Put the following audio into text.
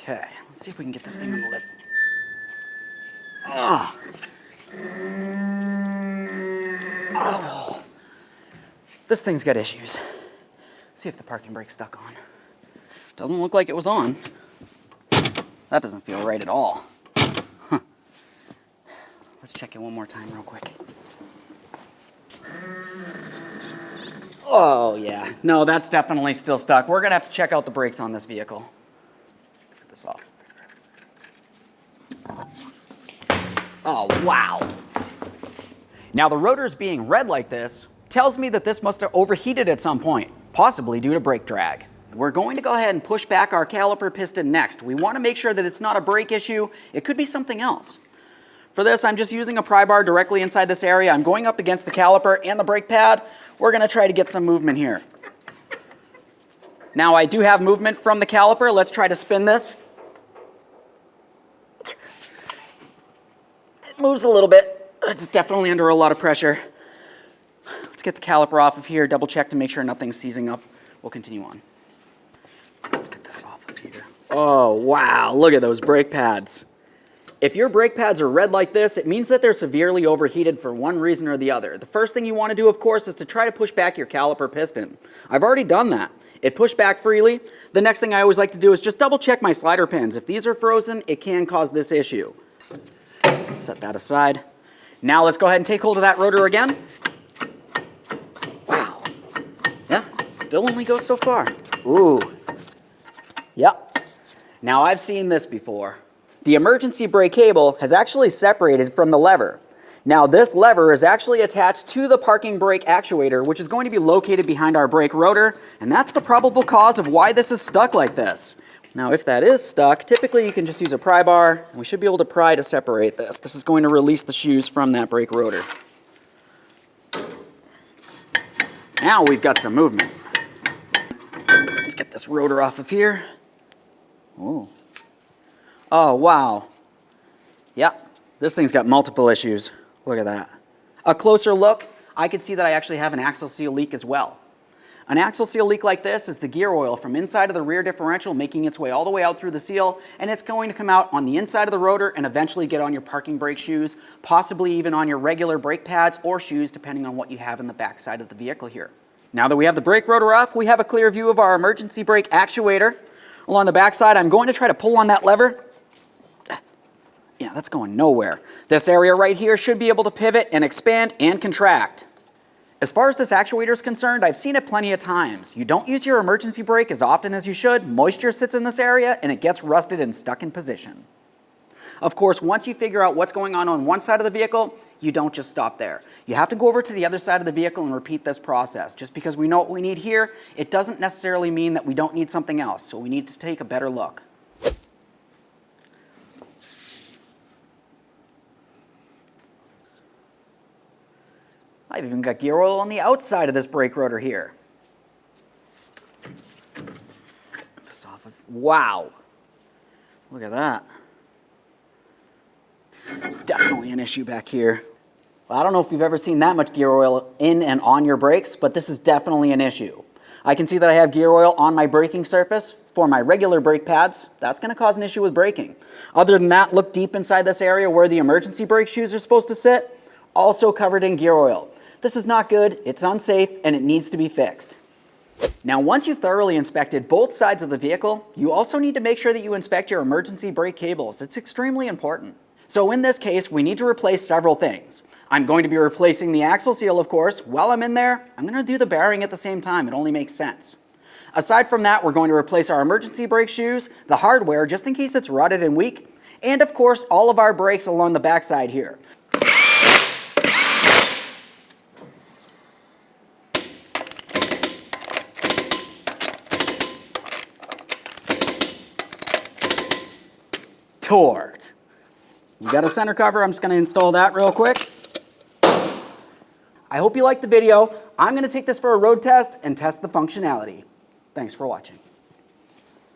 Okay, let's see if we can get this thing on the lift. Ah. Oh. This thing's got issues. See if the parking brake's stuck on. Doesn't look like it was on. That doesn't feel right at all. Huh. Let's check it one more time real quick. Oh yeah, no, that's definitely still stuck. We're gonna have to check out the brakes on this vehicle. Get this off. Oh, wow. Now the rotors being red like this tells me that this must have overheated at some point, possibly due to brake drag. We're going to go ahead and push back our caliper piston next. We want to make sure that it's not a brake issue. It could be something else. For this, I'm just using a pry bar directly inside this area. I'm going up against the caliper and the brake pad. We're going to try to get some movement here. Now I do have movement from the caliper. Let's try to spin this. It moves a little bit. It's definitely under a lot of pressure. Let's get the caliper off of here, double check to make sure nothing's seizing up. We'll continue on. Let's get this off of here. Oh, wow, look at those brake pads. If your brake pads are red like this, it means that they're severely overheated for one reason or the other. The first thing you want to do, of course, is to try to push back your caliper piston. I've already done that. It pushed back freely. The next thing I always like to do is just double check my slider pins. If these are frozen, it can cause this issue. Set that aside. Now let's go ahead and take hold of that rotor again. Wow. Yeah, still only goes so far. Ooh. Yep. Now I've seen this before. The emergency brake cable has actually separated from the lever. Now this lever is actually attached to the parking brake actuator, which is going to be located behind our brake rotor, and that's the probable cause of why this is stuck like this. Now if that is stuck, typically you can just use a pry bar, and we should be able to pry to separate this. This is going to release the shoes from that brake rotor. Now we've got some movement. Let's get this rotor off of here. Ooh. Oh, wow. Yep, this thing's got multiple issues. Look at that. A closer look, I can see that I actually have an axle seal leak as well. An axle seal leak like this is the gear oil from inside of the rear differential making its way all the way out through the seal, and it's going to come out on the inside of the rotor and eventually get on your parking brake shoes, possibly even on your regular brake pads or shoes, depending on what you have in the back side of the vehicle here. Now that we have the brake rotor off, we have a clear view of our emergency brake actuator. Along the back side, I'm going to try to pull on that lever. Yeah, that's going nowhere. This area right here should be able to pivot and expand and contract. As far as this actuator is concerned, I've seen it plenty of times. You don't use your emergency brake as often as you should, moisture sits in this area, and it gets rusted and stuck in position. Of course, once you figure out what's going on one side of the vehicle, you don't just stop there. You have to go over to the other side of the vehicle and repeat this process. Just because we know what we need here, it doesn't necessarily mean that we don't need something else, so we need to take a better look. I've even got gear oil on the outside of this brake rotor here. Get this off of, wow. Look at that. There's definitely an issue back here. Well, I don't know if you've ever seen that much gear oil in and on your brakes, but this is definitely an issue. I can see that I have gear oil on my braking surface for my regular brake pads. That's going to cause an issue with braking. Other than that, look deep inside this area where the emergency brake shoes are supposed to sit, also covered in gear oil. This is not good, it's unsafe, and it needs to be fixed. Now, once you've thoroughly inspected both sides of the vehicle, you also need to make sure that you inspect your emergency brake cables. It's extremely important. So in this case, we need to replace several things. I'm going to be replacing the axle seal, of course. While I'm in there, I'm going to do the bearing at the same time. It only makes sense. Aside from that, we're going to replace our emergency brake shoes, the hardware, just in case it's rotted and weak, and of course, all of our brakes along the backside here. Torqued. You got a center cover, I'm just going to install that real quick. I hope you liked the video. I'm going to take this for a road test and test the functionality. Thanks for watching.